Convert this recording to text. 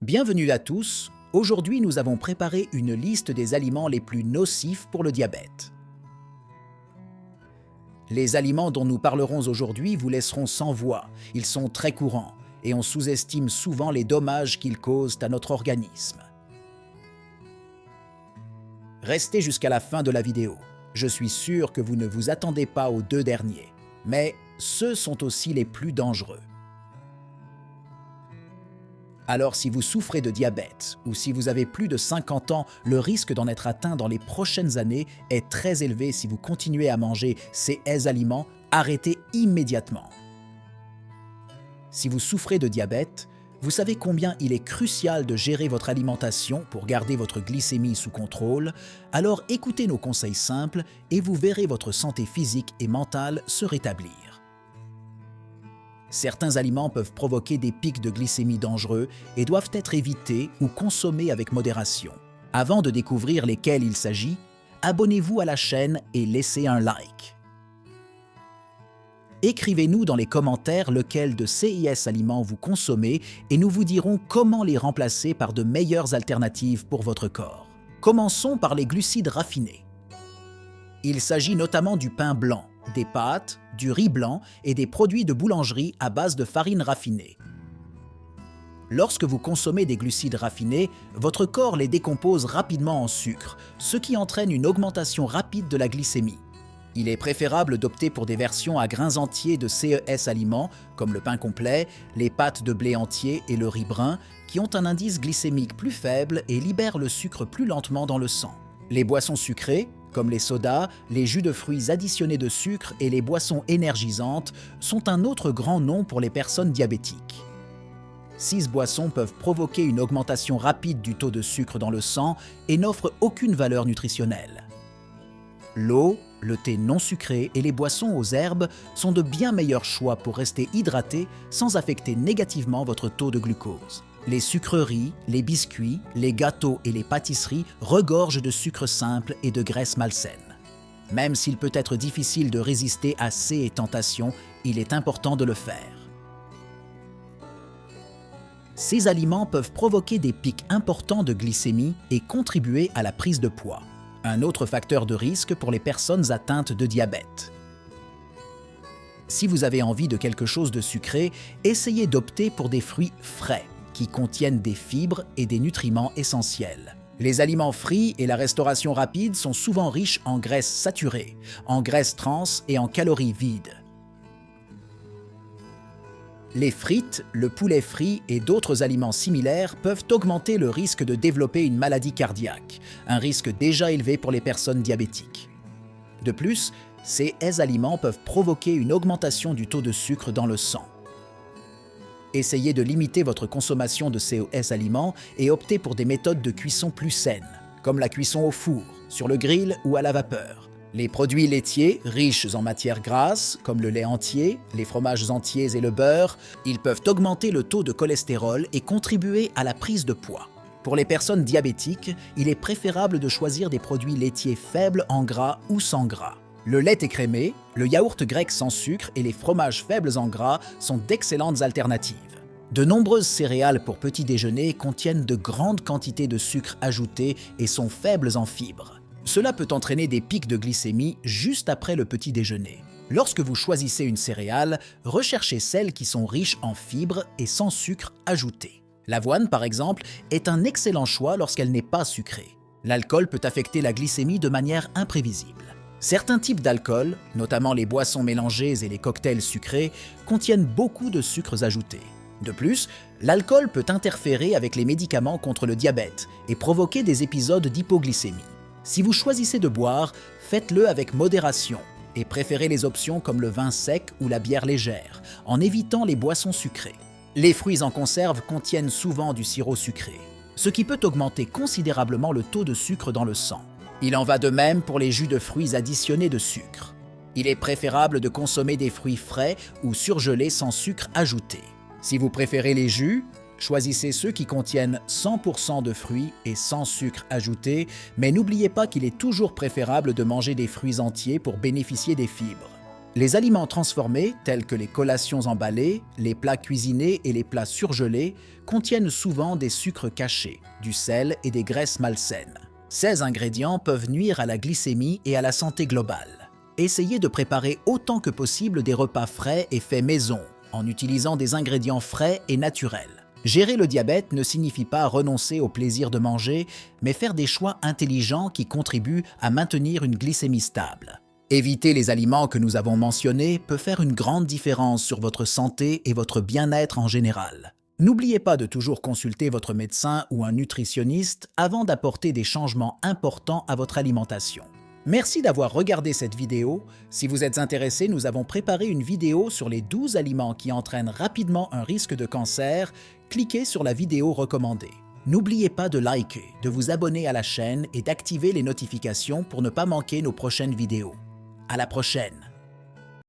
Bienvenue à tous. Aujourd'hui, nous avons préparé une liste des aliments les plus nocifs pour le diabète. Les aliments dont nous parlerons aujourd'hui vous laisseront sans voix. Ils sont très courants et on sous-estime souvent les dommages qu'ils causent à notre organisme. Restez jusqu'à la fin de la vidéo. Je suis sûr que vous ne vous attendez pas aux deux derniers, mais ceux sont aussi les plus dangereux. Alors si vous souffrez de diabète ou si vous avez plus de 50 ans, le risque d'en être atteint dans les prochaines années est très élevé si vous continuez à manger ces aliments. Arrêtez immédiatement. Si vous souffrez de diabète, vous savez combien il est crucial de gérer votre alimentation pour garder votre glycémie sous contrôle, alors écoutez nos conseils simples et vous verrez votre santé physique et mentale se rétablir. Certains aliments peuvent provoquer des pics de glycémie dangereux et doivent être évités ou consommés avec modération. Avant de découvrir lesquels il s'agit, abonnez-vous à la chaîne et laissez un like. Écrivez-nous dans les commentaires lequel de ces aliments vous consommez et nous vous dirons comment les remplacer par de meilleures alternatives pour votre corps. Commençons par les glucides raffinés. Il s'agit notamment du pain blanc, des pâtes, du riz blanc et des produits de boulangerie à base de farine raffinée. Lorsque vous consommez des glucides raffinés, votre corps les décompose rapidement en sucre, ce qui entraîne une augmentation rapide de la glycémie. Il est préférable d'opter pour des versions à grains entiers de ces aliments, comme le pain complet, les pâtes de blé entier et le riz brun, qui ont un indice glycémique plus faible et libèrent le sucre plus lentement dans le sang. Les boissons sucrées, comme les sodas, les jus de fruits additionnés de sucre et les boissons énergisantes, sont un autre grand nom pour les personnes diabétiques. Ces boissons peuvent provoquer une augmentation rapide du taux de sucre dans le sang et n'offrent aucune valeur nutritionnelle. L'eau, le thé non sucré et les boissons aux herbes sont de bien meilleurs choix pour rester hydraté sans affecter négativement votre taux de glucose. Les sucreries, les biscuits, les gâteaux et les pâtisseries regorgent de sucre simple et de graisse malsaine. Même s'il peut être difficile de résister à ces tentations, il est important de le faire. Ces aliments peuvent provoquer des pics importants de glycémie et contribuer à la prise de poids, un autre facteur de risque pour les personnes atteintes de diabète. Si vous avez envie de quelque chose de sucré, essayez d'opter pour des fruits frais, qui contiennent des fibres et des nutriments essentiels. Les aliments frits et la restauration rapide sont souvent riches en graisses saturées, en graisses trans et en calories vides. Les frites, le poulet frit et d'autres aliments similaires peuvent augmenter le risque de développer une maladie cardiaque, un risque déjà élevé pour les personnes diabétiques. De plus, ces aliments peuvent provoquer une augmentation du taux de sucre dans le sang. Essayez de limiter votre consommation de ces aliments et optez pour des méthodes de cuisson plus saines, comme la cuisson au four, sur le grill ou à la vapeur. Les produits laitiers, riches en matières grasses, comme le lait entier, les fromages entiers et le beurre, ils peuvent augmenter le taux de cholestérol et contribuer à la prise de poids. Pour les personnes diabétiques, il est préférable de choisir des produits laitiers faibles en gras ou sans gras. Le lait écrémé, le yaourt grec sans sucre et les fromages faibles en gras sont d'excellentes alternatives. De nombreuses céréales pour petit déjeuner contiennent de grandes quantités de sucre ajouté et sont faibles en fibres. Cela peut entraîner des pics de glycémie juste après le petit déjeuner. Lorsque vous choisissez une céréale, recherchez celles qui sont riches en fibres et sans sucre ajouté. L'avoine, par exemple, est un excellent choix lorsqu'elle n'est pas sucrée. L'alcool peut affecter la glycémie de manière imprévisible. Certains types d'alcool, notamment les boissons mélangées et les cocktails sucrés, contiennent beaucoup de sucres ajoutés. De plus, l'alcool peut interférer avec les médicaments contre le diabète et provoquer des épisodes d'hypoglycémie. Si vous choisissez de boire, faites-le avec modération et préférez les options comme le vin sec ou la bière légère, en évitant les boissons sucrées. Les fruits en conserve contiennent souvent du sirop sucré, ce qui peut augmenter considérablement le taux de sucre dans le sang. Il en va de même pour les jus de fruits additionnés de sucre. Il est préférable de consommer des fruits frais ou surgelés sans sucre ajouté. Si vous préférez les jus, choisissez ceux qui contiennent 100% de fruits et sans sucre ajouté, mais n'oubliez pas qu'il est toujours préférable de manger des fruits entiers pour bénéficier des fibres. Les aliments transformés, tels que les collations emballées, les plats cuisinés et les plats surgelés, contiennent souvent des sucres cachés, du sel et des graisses malsaines. Ces ingrédients peuvent nuire à la glycémie et à la santé globale. Essayez de préparer autant que possible des repas frais et faits maison, en utilisant des ingrédients frais et naturels. Gérer le diabète ne signifie pas renoncer au plaisir de manger, mais faire des choix intelligents qui contribuent à maintenir une glycémie stable. Éviter les aliments que nous avons mentionnés peut faire une grande différence sur votre santé et votre bien-être en général. N'oubliez pas de toujours consulter votre médecin ou un nutritionniste avant d'apporter des changements importants à votre alimentation. Merci d'avoir regardé cette vidéo. Si vous êtes intéressé, nous avons préparé une vidéo sur les 12 aliments qui entraînent rapidement un risque de cancer. Cliquez sur la vidéo recommandée. N'oubliez pas de liker, de vous abonner à la chaîne et d'activer les notifications pour ne pas manquer nos prochaines vidéos. À la prochaine!